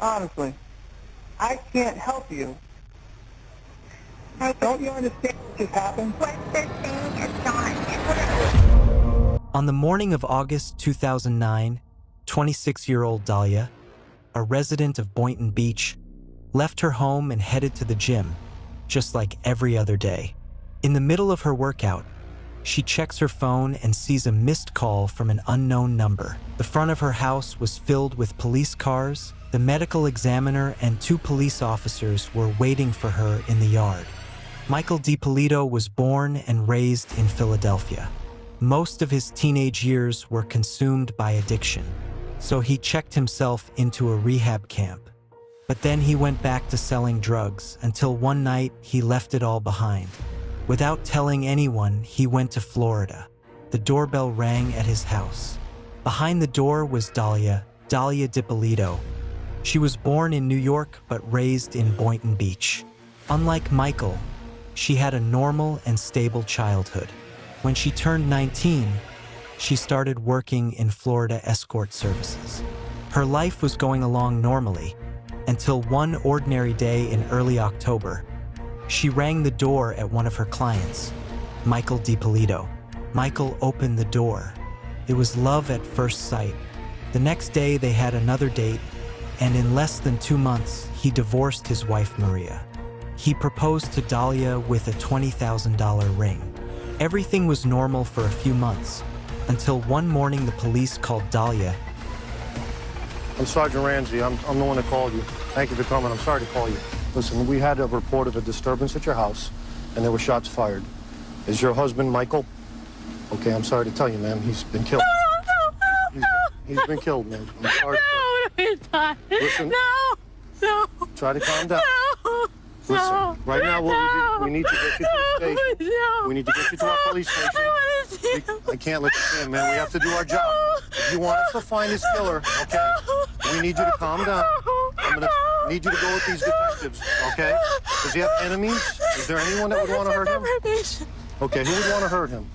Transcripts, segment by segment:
Honestly, I can't help you. Don't you understand what just happened? What they're saying is not. On the morning of August 2009, 26-year-old Dahlia, a resident of Boynton Beach, left her home and headed to the gym, just like every other day. In the middle of her workout, she checks her phone and sees a missed call from an unknown number. The front of her house was filled with police cars. The medical examiner and 2 police officers were waiting for her in the yard. Michael DiPolito was born and raised in Philadelphia. Most of his teenage years were consumed by addiction, so he checked himself into a rehab camp. But then he went back to selling drugs until one night he left it all behind. Without telling anyone, he went to Florida. The doorbell rang at his house. Behind the door was Dahlia DiPolito. She was born in New York but raised in Boynton Beach. Unlike Michael, she had a normal and stable childhood. When she turned 19, she started working in Florida escort services. Her life was going along normally until one ordinary day in early October. She rang the door at one of her clients, Michael DiPolito. Michael opened the door. It was love at first sight. The next day they had another date, and in less than 2 months, he divorced his wife Maria. He proposed to Dahlia with a $20,000 ring. Everything was normal for a few months, until one morning the police called Dahlia. I'm Sergeant Ramsey. I'm the one that called you. Thank you for coming. I'm sorry to call you. Listen, we had a report of a disturbance at your house, and there were shots fired. Is your husband Michael? Okay, I'm sorry to tell you, ma'am. He's been killed. He's been killed, ma'am. I'm sorry. No, he's not. Listen. No. Try to calm down. No. Listen, right now we need to get you to the station. No. We need to get you to our police station. I want to see him. I can't let you see him, man. We have to do our job. If you want us to find this killer, okay, we need you to calm down. I'm going to need you to go with these detectives, okay? Does he have enemies? Is there anyone that would want to hurt him? Okay, who would want to hurt him?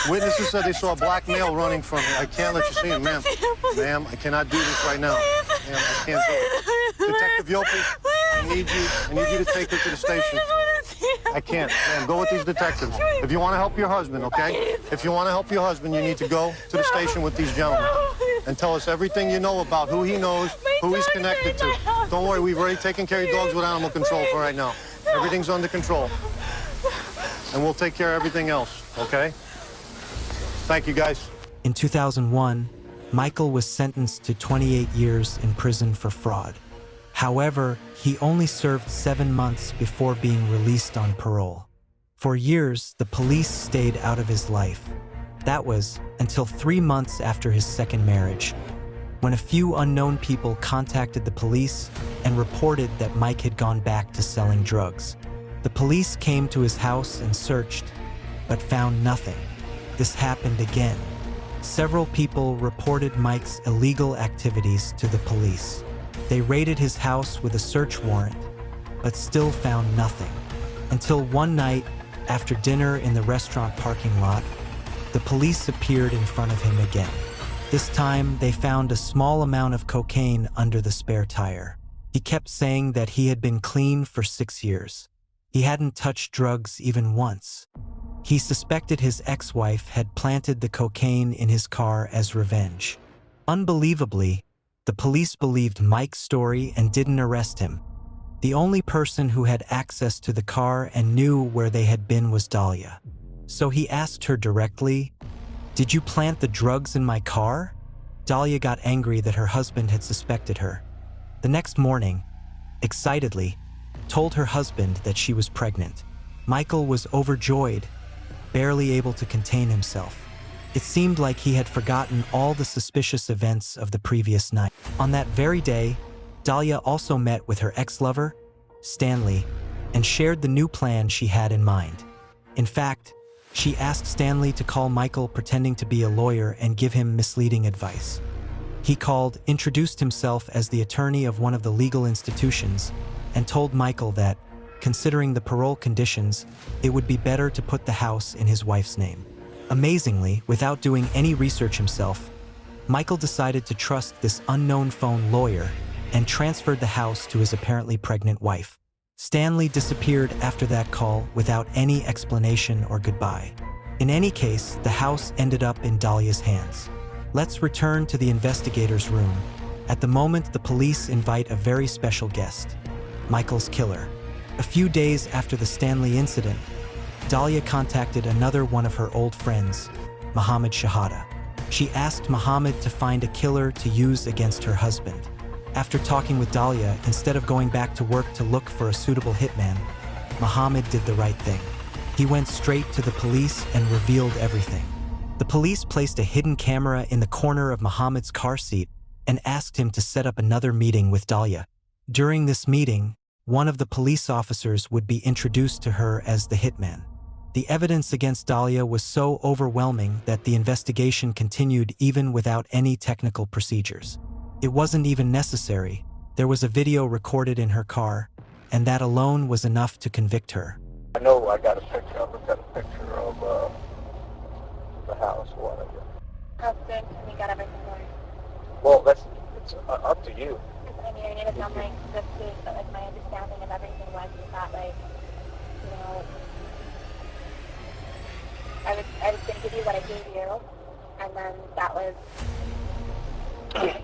Witnesses said they saw a black male running from him. I can't let you see him, ma'am. Ma'am, I cannot do this right now. Ma'am, I can't do it. Detective Yopi, I need you to take her to the station. I can't. Ma'am, go with these detectives. If you want to help your husband, okay? If you want to help your husband, you need to go to the station with these gentlemen and tell us everything you know about who he knows, who he's connected to. Don't worry, we've already taken care of your dogs with animal control for right now. Everything's under control. And we'll take care of everything else, okay? Thank you, guys. In 2001, Michael was sentenced to 28 years in prison for fraud. However, he only served 7 months before being released on parole. For years, the police stayed out of his life. That was until 3 months after his second marriage, when a few unknown people contacted the police and reported that Mike had gone back to selling drugs. The police came to his house and searched, but found nothing. This happened again. Several people reported Mike's illegal activities to the police. They raided his house with a search warrant, but still found nothing. Until one night, after dinner in the restaurant parking lot, the police appeared in front of him again. This time, they found a small amount of cocaine under the spare tire. He kept saying that he had been clean for 6 years. He hadn't touched drugs even once. He suspected his ex-wife had planted the cocaine in his car as revenge. Unbelievably, the police believed Mike's story and didn't arrest him. The only person who had access to the car and knew where they had been was Dahlia. So he asked her directly, "Did you plant the drugs in my car?" Dahlia got angry that her husband had suspected her. The next morning, excitedly, told her husband that she was pregnant. Michael was overjoyed, barely able to contain himself. It seemed like he had forgotten all the suspicious events of the previous night. On that very day, Dahlia also met with her ex-lover, Stanley, and shared the new plan she had in mind. In fact, she asked Stanley to call Michael pretending to be a lawyer and give him misleading advice. He called, introduced himself as the attorney of one of the legal institutions, and told Michael that, considering the parole conditions, it would be better to put the house in his wife's name. Amazingly, without doing any research himself, Michael decided to trust this unknown phone lawyer and transferred the house to his apparently pregnant wife. Stanley disappeared after that call without any explanation or goodbye. In any case, the house ended up in Dahlia's hands. Let's return to the investigator's room. At the moment, the police invite a very special guest, Michael's killer. A few days after the Stanley incident, Dahlia contacted another one of her old friends, Mohammed Shahada. She asked Mohammed to find a killer to use against her husband. After talking with Dahlia, instead of going back to work to look for a suitable hitman, Mohammed did the right thing. He went straight to the police and revealed everything. The police placed a hidden camera in the corner of Mohammed's car seat and asked him to set up another meeting with Dahlia. During this meeting, one of the police officers would be introduced to her as the hitman. The evidence against Dahlia was so overwhelming that the investigation continued even without any technical procedures. It wasn't even necessary. There was a video recorded in her car, and that alone was enough to convict her. I know I got a picture. I looked at a picture of the house or whatever. How soon can we get everything going? Well, it's up to you. I mean, I need to sound like this too, but like my understanding of everything was that like, you know, I was going to give you what I gave you, and then that was everything.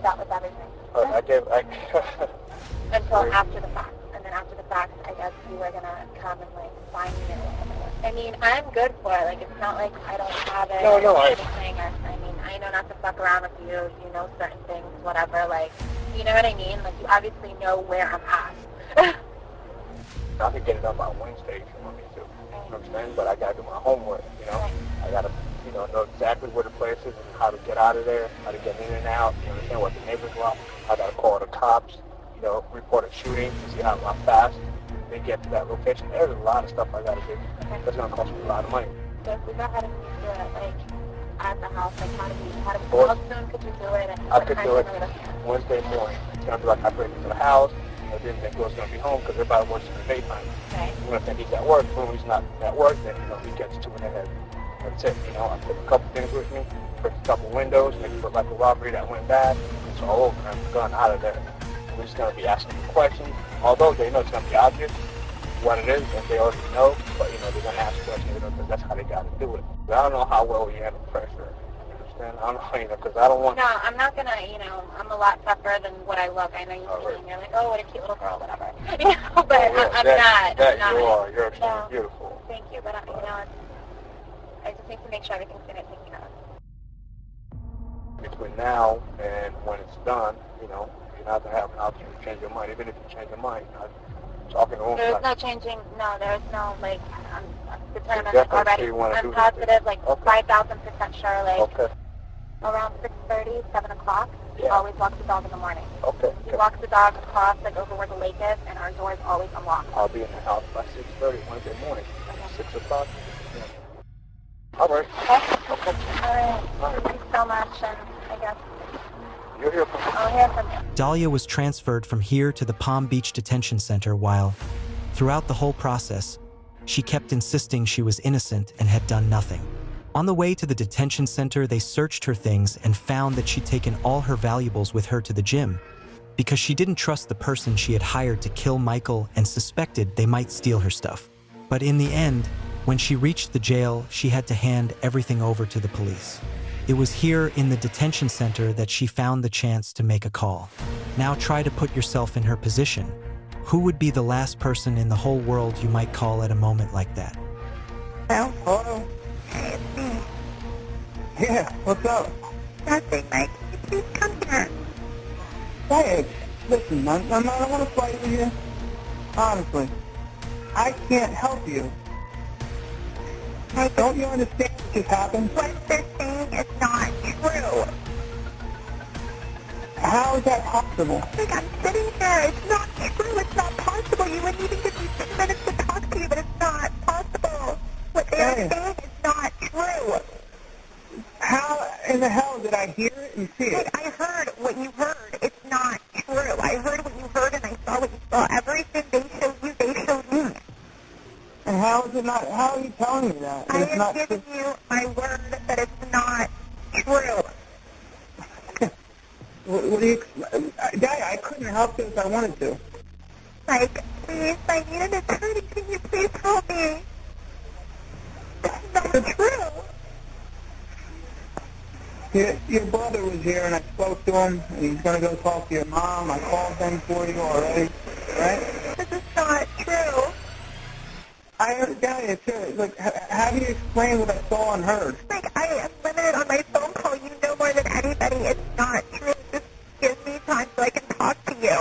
Until after the fact. And then after the fact, I guess you were going to come and like find me or whatever. I mean, I'm good for it. Like, it's not like I don't have it or anything. I mean, I know not to fuck around with you. You know certain things, whatever. Like, you know what I mean? Like, you obviously know where I'm at. I could get it done by Wednesday if you want me to. You know what I'm saying? But I got to do my homework, you know? I got to, know exactly where the place is and how to get out of there, how to get in and out, you understand what the neighbors want. I got to call the cops, report a shooting to see how fast they get to that location. There's a lot of stuff I got to do. That's going to cost me a lot of money. So if we go ahead and do it, like, at the house, like, how soon could you do it? And I could do it Wednesday morning. It's going to be like I break into the house. I didn't think he was going to be home because everybody works in the daytime. Okay. When I think he's at work, when he's not at work, then, he gets to it ahead. That's it, I took a couple things with me, break a couple windows, make it look like a robbery that went bad. It's all over, and I'm gone out of there. We're just going to be asking questions, although they know it's going to be obvious what it is, and they already know, but, they're going to ask questions, because that's how they got to do it. But I don't know how well we handle pressure. I don't know, because I don't want... No, I'm not going to, I'm a lot tougher than what I look. I know you see me and you're like, oh, what a cute little girl, whatever. But I'm not. You are. You're extremely beautiful. Thank you, but, I just need to make sure everything's going to take care of. Between now and when it's done, you're not going to have an option to change your mind. Even if you change your mind, talking to them. There's no changing, there's no, like, I'm determined already. I'm positive, like, 5,000% sure, like, okay. Around 6:30, 7 o'clock, he Yeah. always walks the dog in the morning. Okay. He walks the dog across, like, over where the lake is, and our door is always unlocked. I'll be in the house by 6:30 Wednesday morning. Okay. 6 o'clock. Yeah. All right. Okay? All right. Thank you so much, and I guess You'll hear from me. I'll hear from you. Dahlia was transferred from here to the Palm Beach Detention Center while, throughout the whole process, she kept insisting she was innocent and had done nothing. On the way to the detention center, they searched her things and found that she'd taken all her valuables with her to the gym because she didn't trust the person she had hired to kill Michael and suspected they might steal her stuff. But in the end, when she reached the jail, she had to hand everything over to the police. It was here in the detention center that she found the chance to make a call. Now try to put yourself in her position. Who would be the last person in the whole world you might call at a moment like that? Hello? Hey, it's me. Yeah, what's up? Nothing, Mike. Please come here. Hey, listen, I don't want to fight with you. Honestly, I can't help you. Don't you understand what just happened? What they're saying is not true. How is that possible? Like, I'm sitting here. It's not true. It's not possible. You wouldn't even give me 2 minutes to talk to you, but it's not possible. What they are saying is not true. How in the hell did I hear it and see it? I heard what you heard. It's not true. I heard what you heard and I saw what you saw. Everything they showed you, they showed me. And how is it not? How are you telling me that? I It's am not giving you my word that it's not true. What do you? Dahlia, I couldn't help you if I wanted to. Like, please, I need an attorney. Can you please help me? That's not true. Your brother was here, and I spoke to him, and he's going to go talk to your mom. I called them for you already, right? This is not true. I heard you too. Look, how do you explain what I saw and heard? Like, I am limited on my phone call. You know more than anybody. It's not true. Just give me time so I can talk to you.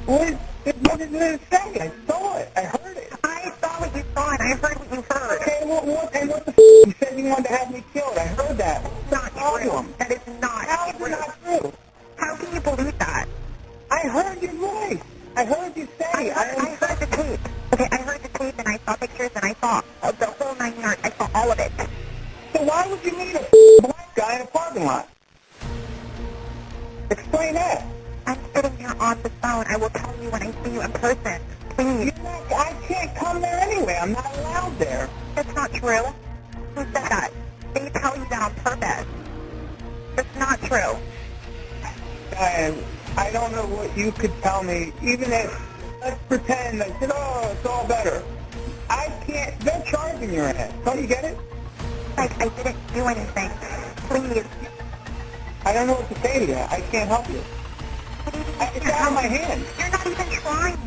What did it say? I saw it. I heard it. I saw what you saw, and I heard what you heard. Okay, what the f***? You said you wanted to have me killed. I heard that. Not true. That is not How is true. it not true? How can you believe that? I heard your voice. I heard you say. I heard the tape. Okay, I heard the tape, and I saw pictures, and I saw the whole 9 yards. I saw all of it. So why would you need a black guy in a parking lot? Explain that. I'm sitting here on the phone. I will tell you when I see you in person. Please. I can't come there anyway. I'm not allowed there. That's not true. Who said that? They tell you that on purpose. That's not true. And I don't know what you could tell me, even if, let's pretend, I said, oh, it's all better. I can't, they're charging your ass. Don't you get it? Like, I didn't do anything. Please. I don't know what to say to you. I can't help you. It's out of my hands. You're not even trying.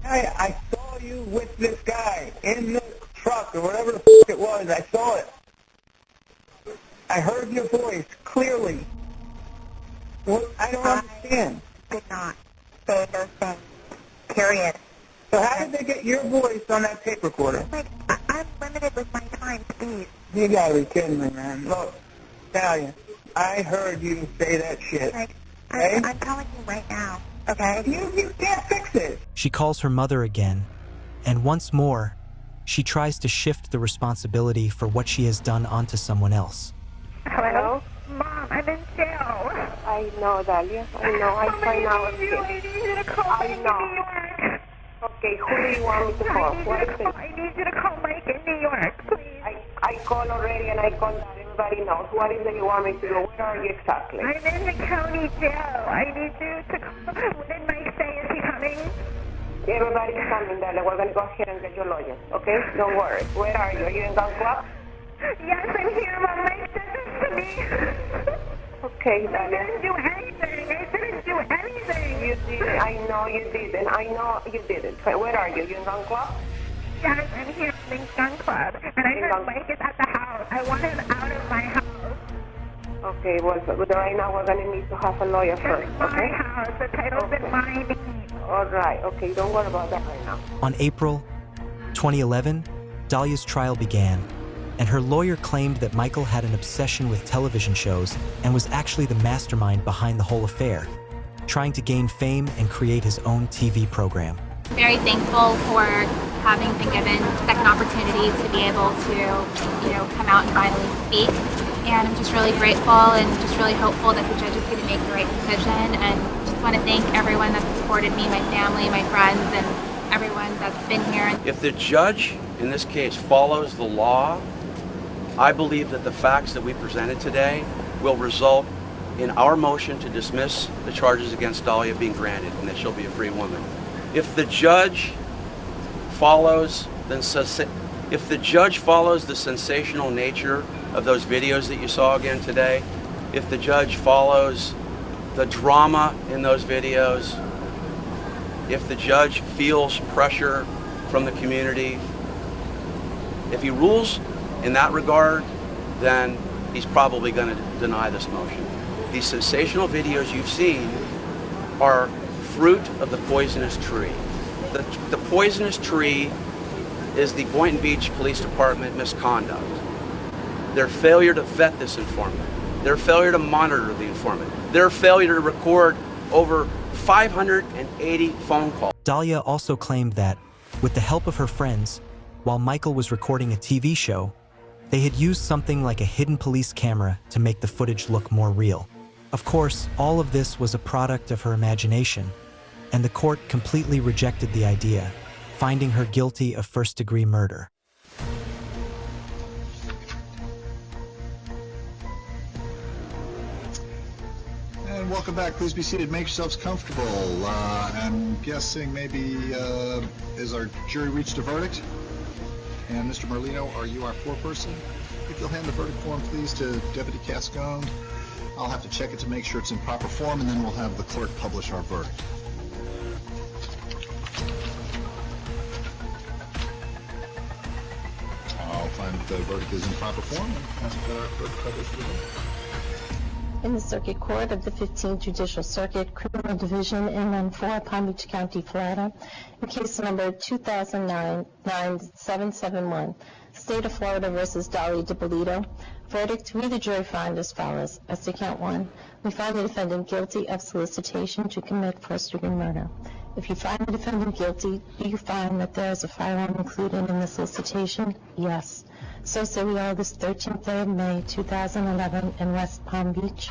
I saw you with this guy in the truck or whatever the it was. I saw it. I heard your voice clearly. What? I don't understand. I did not say those things. Period. So how did they get your voice on that tape recorder? Like, I'm limited with my time, please. You gotta be kidding me, man. Look, Talia, I heard you say that shit. Like, Okay? I'm telling you right now, okay? You can't fix it. She calls her mother again, and once more, she tries to shift the responsibility for what she has done onto someone else. Hello? Mom, I'm in jail. I know, Dahlia. I know. I find out. I need you to call Mike in New York. Okay, who do you want me to call? What is it? I need you to call Mike in New York, please. I called already and I called that. Everybody knows. What is it you want me to do? Where are you exactly? I'm in the county jail. I need you to call. What did Mike say? Is he coming? Everybody's coming, Dahlia. We're going to go ahead and get your lawyer, okay? Don't worry. Where are you? Are you in Gun Club? Yes, I'm here, Mom. Mike did this to me. Okay, I Dahlia. didn't do anything. I didn't do anything. You did. I know you didn't. I know you didn't. Where are you? You in Gun Club? Yes, I'm here in the gun club. And I heard Mike is at the house. I want him out of my house. Okay, well, right now we're going to need to have a lawyer first, It's my okay? house. The title's in my name. All right. Okay, don't worry about that right now. On April 2011, Dahlia's trial began, and her lawyer claimed that Michael had an obsession with television shows and was actually the mastermind behind the whole affair, trying to gain fame and create his own TV program. Very thankful for having been given the second opportunity to be able to, come out and finally speak. And I'm just really grateful and just really hopeful that the judge is going to make the right decision. And just want to thank everyone that supported me, my family, my friends, and everyone that's been here. If the judge, in this case, follows the law, I believe that the facts that we presented today will result in our motion to dismiss the charges against Dahlia being granted and that she'll be a free woman. If the judge follows the sensational nature of those videos that you saw again today, if the judge follows the drama in those videos, if the judge feels pressure from the community, if he rules in that regard, then he's probably going to deny this motion. These sensational videos you've seen are fruit of the poisonous tree. The poisonous tree is the Boynton Beach Police Department misconduct. Their failure to vet this informant, their failure to monitor the informant, their failure to record over 580 phone calls. Dahlia also claimed that, with the help of her friends, while Michael was recording a TV show, they had used something like a hidden police camera to make the footage look more real. Of course, all of this was a product of her imagination, and the court completely rejected the idea, finding her guilty of first-degree murder. And welcome welcome back. Please be seated. Make yourselves comfortable. I'm guessing maybe, has our jury reached a verdict? And Mr. Merlino, are you our foreperson? If you'll hand the verdict form, please, to Deputy Cascone. I'll have to check it to make sure it's in proper form, and then we'll have the clerk publish our verdict. I'll find that the verdict is in proper form and ask that our clerk publish the verdict. In the Circuit Court of the 15th Judicial Circuit, Criminal Division, Inland 4, Palm Beach County, Florida, in case number 2009-9771, State of Florida versus Dolly DiPolito. Verdict, we the jury find as follows. As to count 1, we find the defendant guilty of solicitation to commit first-degree murder. If you find the defendant guilty, do you find that there is a firearm included in the solicitation? Yes. So say we are this 13th day of May, 2011, in West Palm Beach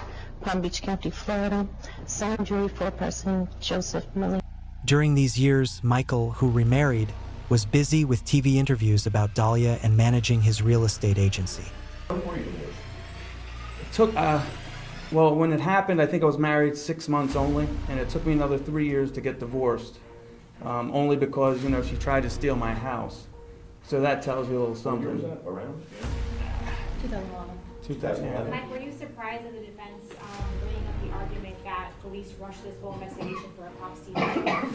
County, Florida. Signed jury foreperson, Joseph Merlino. During these years, Michael, who remarried, was busy with TV interviews about Dahlia and managing his real estate agency. It took, well, when it happened, I think I was married 6 months only, and it took me another 3 years to get divorced, only because, you know, she tried to steal my house. So that tells you a little something. What year was that? Around? 2011. 2011. Mike, were you surprised at the defense bringing up the argument that police rushed this whole investigation for a Fox TV show?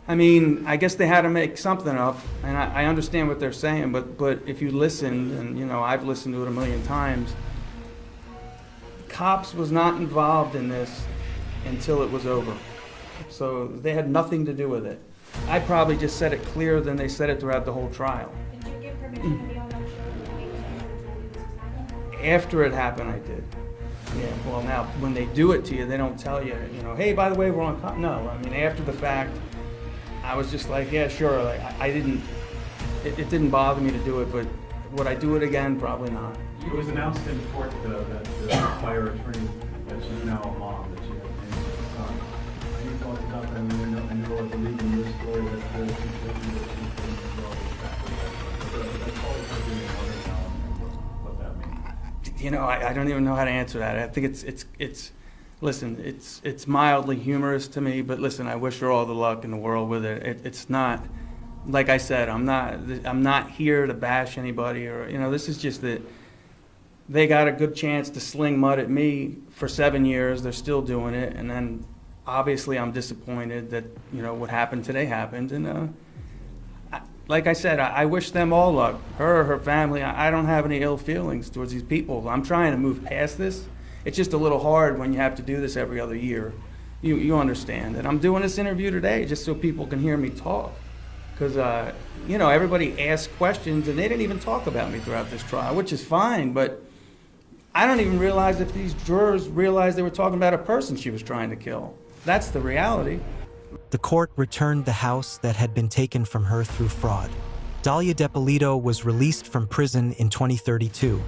I mean, I guess they had to make something up, and I understand what they're saying, but if you listen, and you know, I've listened to it a million times, cops was not involved in this until it was over. So they had nothing to do with it. I probably just said it clearer than they said it throughout the whole trial. Did you give permission to be on that show when they told you this was happening? After it happened, I did. Yeah, well now, when they do it to you, they don't tell you, you know, hey, by the way, we're on no, I mean, after the fact, I was just like, yeah, sure, like, I didn't, it didn't bother me to do it, but would I do it again? Probably not. It was announced in court, though, that the fire attorney, that she's now a mom, that she has named her son. Any thoughts about that? I mean, I know I believe in your story that she's taking the that's always her being a mother now, and what that means. You know, I don't even know how to answer that. I think listen, it's mildly humorous to me, but listen, I wish her all the luck in the world with it. It's not, like I said, I'm not here to bash anybody, or, you know, this is just that they got a good chance to sling mud at me for 7 years. They're still doing it, and then obviously I'm disappointed that, you know, what happened today happened, and like I said, I wish them all luck, her family. I don't have any ill feelings towards these people. I'm trying to move past this. It's just a little hard when you have to do this every other year. You understand. And I'm doing this interview today just so people can hear me talk. Because, you know, everybody asks questions, and they didn't even talk about me throughout this trial, which is fine, but I don't even realize if these jurors realized they were talking about a person she was trying to kill. That's the reality. The court returned the house that had been taken from her through fraud. Dahlia DiPolito was released from prison in 2032.